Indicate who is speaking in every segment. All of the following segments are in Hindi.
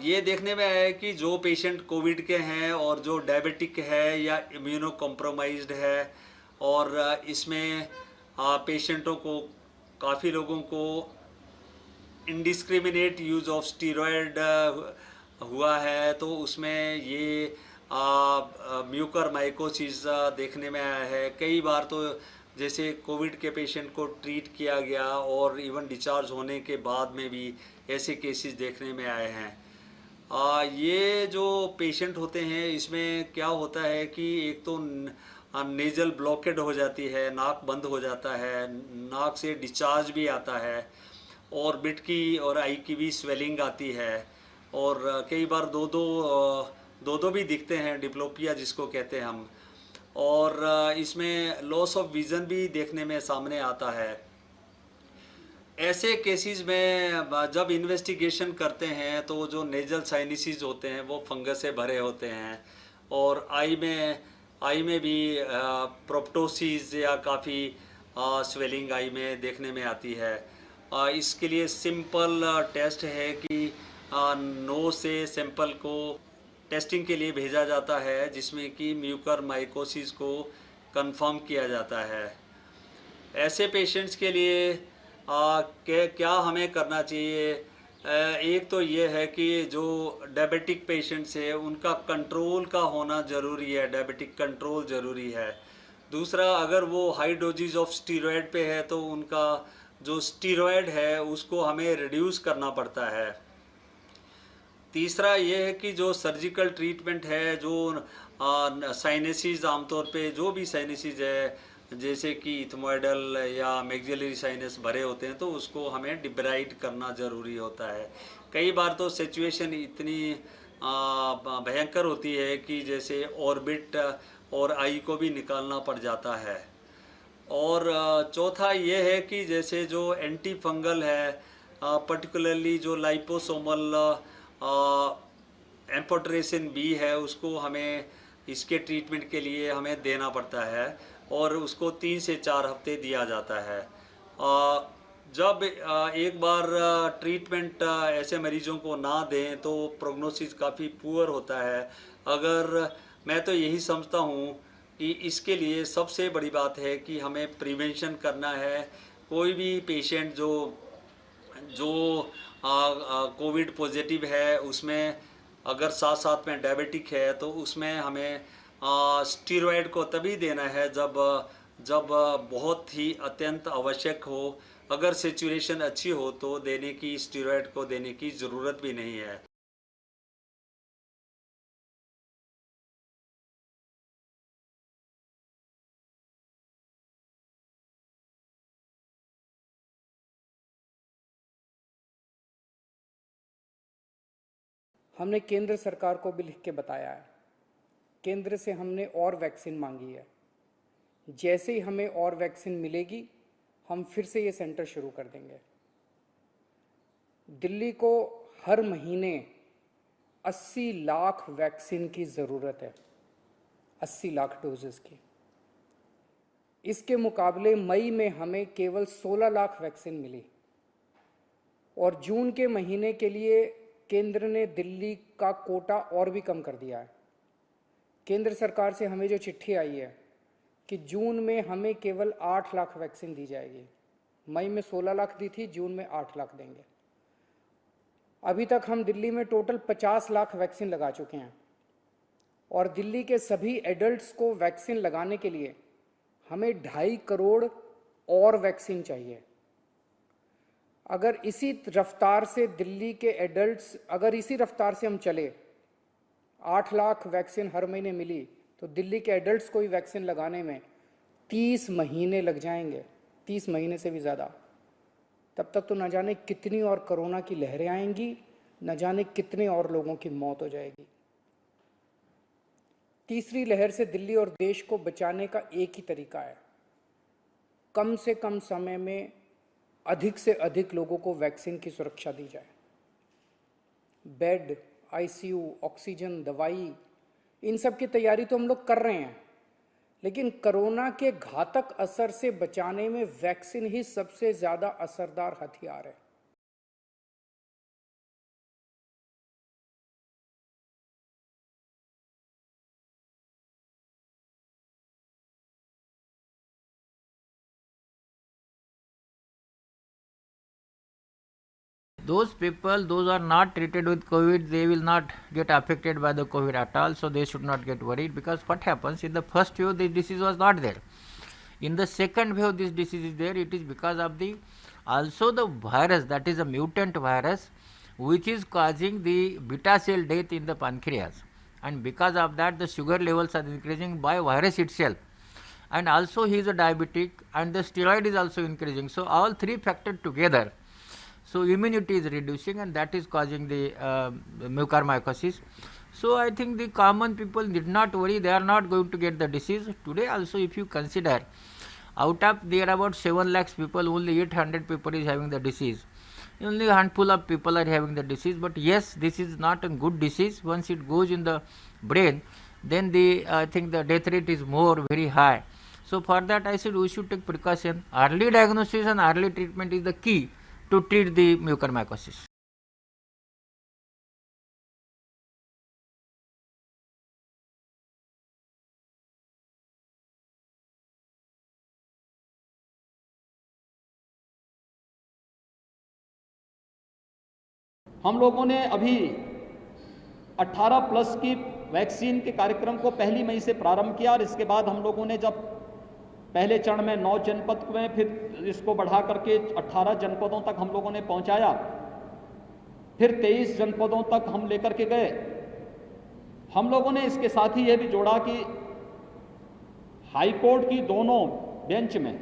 Speaker 1: ये देखने में आया है कि जो पेशेंट कोविड के हैं और जो डायबिटिक है या इम्यूनो कॉम्प्रोमाइज्ड है, और इसमें पेशेंटों को, काफ़ी लोगों को इंडिस्क्रिमिनेट यूज़ ऑफ स्टीरॉयड हुआ है, तो उसमें ये म्यूकर माइकोसिस देखने में आया है। कई बार तो जैसे कोविड के पेशेंट को ट्रीट किया गया और इवन डिस्चार्ज होने के बाद में भी ऐसे केसेस देखने में आए हैं। ये जो पेशेंट होते हैं, इसमें क्या होता है कि एक तो नेजल ब्लॉकेड हो जाती है, नाक बंद हो जाता है, नाक से डिस्चार्ज भी आता है, और बिट की और आई की भी स्वेलिंग आती है, और कई बार दो दो भी दिखते हैं, डिप्लोपिया जिसको कहते हैं हम। और इसमें लॉस ऑफ विज़न भी देखने में सामने आता है। ऐसे केसेस में जब इन्वेस्टिगेशन करते हैं तो जो नेजल साइनसिस होते हैं वो फंगस से भरे होते हैं, और आई में भी प्रोप्टोसिस या काफ़ी स्वेलिंग आई में देखने में आती है। इसके लिए सिंपल टेस्ट है कि नोज से सैंपल को टेस्टिंग के लिए भेजा जाता है, जिसमें कि म्यूकर माइकोसिस को कंफर्म किया जाता है। ऐसे पेशेंट्स के लिए क्या हमें करना चाहिए? एक तो ये है कि जो डायबिटिक पेशेंट्स है उनका कंट्रोल का होना ज़रूरी है, डायबिटिक कंट्रोल ज़रूरी है। दूसरा, अगर वो हाई डोजेज ऑफ स्टीरॉयड पे है तो उनका जो स्टीरॉयड है उसको हमें रिड्यूस करना पड़ता है। तीसरा ये है कि जो सर्जिकल ट्रीटमेंट है, जो साइनसिस, आमतौर पे जो भी साइनसिस है, जैसे कि इथमोइडल या मैक्सिलरी साइनस भरे होते हैं, तो उसको हमें डिब्राइड करना ज़रूरी होता है। कई बार तो सिचुएशन इतनी भयंकर होती है कि जैसे ऑर्बिट और आई को भी निकालना पड़ जाता है। और चौथा ये है कि जैसे जो एंटी फंगल है, पर्टिकुलरली जो लाइपोसोमल एम्फोटेरेसिन बी है, उसको हमें इसके ट्रीटमेंट के लिए हमें देना पड़ता है, और उसको 3 से 4 हफ्ते दिया जाता है। जब एक बार ट्रीटमेंट ऐसे मरीजों को ना दें तो प्रोग्नोसिस काफ़ी पुअर होता है। अगर मैं तो यही समझता हूँ कि इसके लिए सबसे बड़ी बात है कि हमें प्रिवेंशन करना है। कोई भी पेशेंट जो जो कोविड पॉजिटिव है, उसमें अगर साथ साथ में डायबिटिक है, तो उसमें हमें स्टीरॉयड को तभी देना है जब जब बहुत ही अत्यंत आवश्यक हो। अगर सिचुएशन अच्छी हो तो देने की, स्टीरॉयड को देने की ज़रूरत भी नहीं है।
Speaker 2: हमने केंद्र सरकार को भी लिख के बताया है। केंद्र से हमने और वैक्सीन मांगी है। जैसे ही हमें और वैक्सीन मिलेगी, हम फिर से ये सेंटर शुरू कर देंगे। दिल्ली को हर महीने 80 लाख वैक्सीन की ज़रूरत है, 80 लाख डोजेस की। इसके मुकाबले मई में हमें केवल 16 लाख वैक्सीन मिली, और जून के महीने के लिए केंद्र ने दिल्ली का कोटा और भी कम कर दिया है। केंद्र सरकार से हमें जो चिट्ठी आई है कि जून में हमें केवल 8 लाख वैक्सीन दी जाएगी। मई में 16 लाख दी थी, जून में 8 लाख देंगे। अभी तक हम दिल्ली में टोटल 50 लाख वैक्सीन लगा चुके हैं, और दिल्ली के सभी एडल्ट्स को वैक्सीन लगाने के लिए हमें 2.5 करोड़ और वैक्सीन चाहिए। अगर इसी रफ्तार से दिल्ली के एडल्ट्स, अगर इसी रफ्तार से हम चले, 8 लाख वैक्सीन हर महीने मिली, तो दिल्ली के एडल्ट्स को ही वैक्सीन लगाने में 30 महीने लग जाएंगे, 30 महीने से भी ज़्यादा। तब तक तो न जाने कितनी और कोरोना की लहरें आएंगी, न जाने कितने और लोगों की मौत हो जाएगी। तीसरी लहर से दिल्ली और देश को बचाने का एक ही तरीका है, कम से कम समय में अधिक से अधिक लोगों को वैक्सीन की सुरक्षा दी जाए। बेड, आईसीयू, ऑक्सीजन, दवाई, इन सब की तैयारी तो हम लोग कर रहे हैं, लेकिन कोरोना के घातक असर से बचाने में वैक्सीन ही सबसे ज़्यादा असरदार हथियार है।
Speaker 3: Those people, those are not treated with COVID, they will not get affected by the COVID at all, so they should not get worried, because what happens, in the first wave the disease was not there. In the second wave this disease is there. It is because of the also the virus, that is a mutant virus, which is causing the beta cell death in the pancreas, and because of that the sugar levels are increasing by virus itself, and also he is a diabetic, and the steroid is also increasing. So all three factors together, so immunity is reducing, and that is causing the mucormycosis. So I think the common people did not worry, they are not going to get the disease. Today also, if you consider, out of there are about 7 lakhs people, only 800 people is having the disease. Only a handful of people are having the disease. But yes, this is not a good disease. Once it goes in the brain, then the I think the death rate is more very high. So for that I said we should take precaution. Early diagnosis and early treatment is the key to treat the mucormycosis.
Speaker 4: हम लोगों ने अभी 18 प्लस की वैक्सीन के कार्यक्रम को 1 मई से प्रारंभ किया, और इसके बाद हम लोगों ने जब पहले चरण में 9 जनपद में, फिर इसको बढ़ा करके 18 जनपदों तक हम लोगों ने पहुंचाया, फिर 23 जनपदों तक हम लेकर के गए। हम लोगों ने इसके साथ ही यह भी जोड़ा कि हाईकोर्ट की दोनों बेंच में,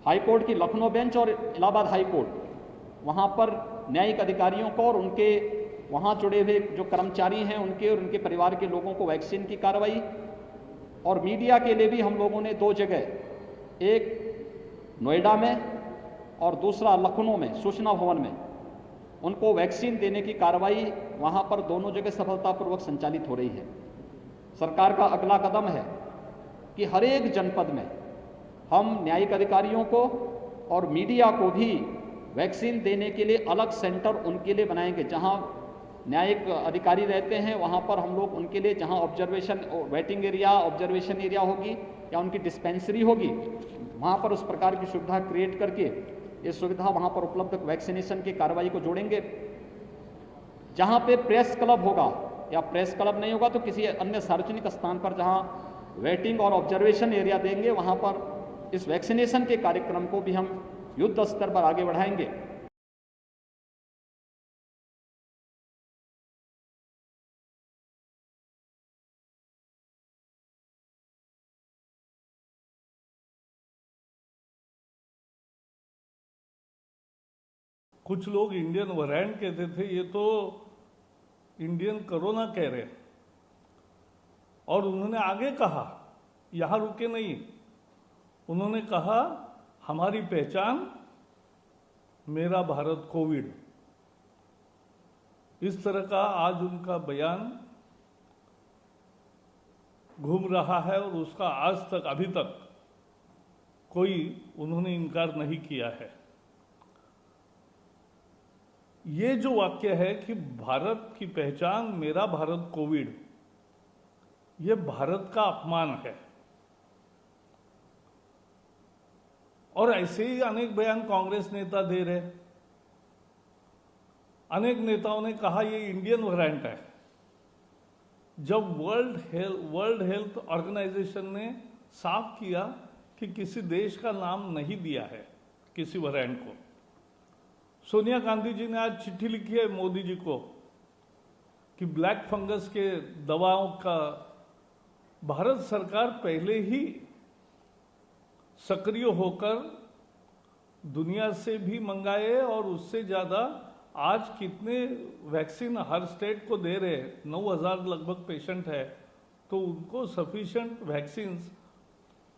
Speaker 4: हाईकोर्ट की लखनऊ बेंच और इलाहाबाद हाईकोर्ट, वहां पर न्यायिक अधिकारियों को और उनके वहां जुड़े हुए जो कर्मचारी हैं उनके और उनके परिवार के लोगों को वैक्सीन की कार्रवाई, और मीडिया के लिए भी हम लोगों ने 2 जगह, एक नोएडा में और दूसरा लखनऊ में सूचना भवन में, उनको वैक्सीन देने की कार्रवाई वहां पर दोनों जगह सफलतापूर्वक संचालित हो रही है। सरकार का अगला कदम है कि हर एक जनपद में हम न्यायिक अधिकारियों को और मीडिया को भी वैक्सीन देने के लिए अलग सेंटर उनके लिए बनाएंगे। जहां न्यायिक अधिकारी रहते हैं वहां पर हम लोग उनके लिए, जहां observation waiting area, observation area होगी या उनकी डिस्पेंसरी होगी, वहां पर उस प्रकार की सुविधा क्रिएट करके ये सुविधा वहां पर उपलब्ध वैक्सीनेशन की कार्रवाई को जोड़ेंगे। जहां पे प्रेस क्लब होगा या प्रेस क्लब नहीं होगा तो किसी अन्य सार्वजनिक स्थान पर जहां वेटिंग और ऑब्जर्वेशन एरिया देंगे, वहां पर इस वैक्सीनेशन के कार्यक्रम को भी हम युद्ध स्तर पर आगे बढ़ाएंगे।
Speaker 5: कुछ लोग इंडियन वेरिएंट कहते थे, ये तो इंडियन कोरोना कह रहे हैं। और उन्होंने आगे कहा, यहां रुके नहीं, उन्होंने कहा हमारी पहचान मेरा भारत कोविड। इस तरह का आज उनका बयान घूम रहा है और उसका आज तक, अभी तक कोई उन्होंने इनकार नहीं किया है। ये जो वाक्य है कि भारत की पहचान मेरा भारत कोविड, ये भारत का अपमान है। और ऐसे ही अनेक बयान कांग्रेस नेता दे रहे। अनेक नेताओं ने कहा ये इंडियन वेरिएंट है, जब वर्ल्ड हेल्थ ऑर्गेनाइजेशन ने साफ किया कि किसी देश का नाम नहीं दिया है किसी वेरिएंट को। सोनिया गांधी जी ने आज चिट्ठी लिखी है मोदी जी को कि ब्लैक फंगस के दवाओं का भारत सरकार पहले ही सक्रिय होकर दुनिया से भी मंगाए, और उससे ज़्यादा आज कितने वैक्सीन हर स्टेट को दे रहे हैं, 9,000 लगभग पेशेंट है, तो उनको सफिशिएंट वैक्सीन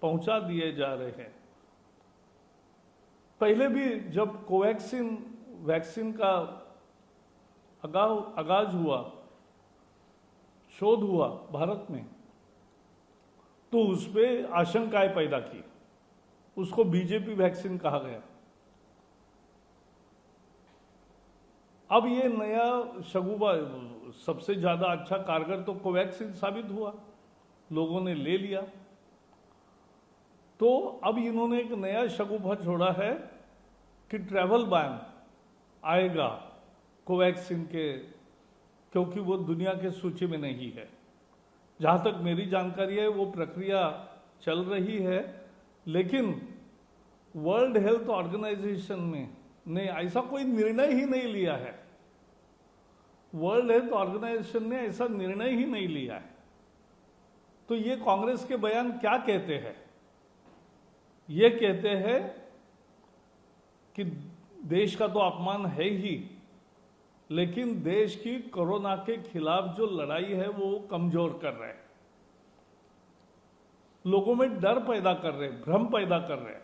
Speaker 5: पहुंचा दिए जा रहे हैं। पहले भी जब कोवैक्सीन वैक्सीन का आगाज हुआ, शोध हुआ भारत में, तो उसमें आशंकाएं पैदा की, उसको बीजेपी वैक्सीन कहा गया। अब ये नया शगुफा, सबसे ज्यादा अच्छा कारगर तो कोवैक्सीन साबित हुआ, लोगों ने ले लिया। तो अब इन्होंने एक नया शगुफा छोड़ा है कि ट्रैवल बैन, आएगा कोवैक्सीन के, क्योंकि वो दुनिया के सूची में नहीं है। जहाँ तक मेरी जानकारी है वो प्रक्रिया चल रही है, लेकिन वर्ल्ड हेल्थ ऑर्गेनाइजेशन ने ऐसा कोई निर्णय ही नहीं लिया है। वर्ल्ड हेल्थ ऑर्गेनाइजेशन ने ऐसा निर्णय ही नहीं लिया है। तो ये कांग्रेस के बयान क्या कहते हैं? ये कहते हैं कि देश का तो अपमान है ही, लेकिन देश की कोरोना के खिलाफ जो लड़ाई है वो कमजोर कर रहे हैं, लोगों में डर पैदा कर रहे हैं, भ्रम पैदा कर रहे हैं।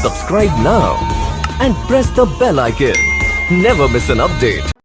Speaker 6: Subscribe now and press the bell icon. Never miss an update.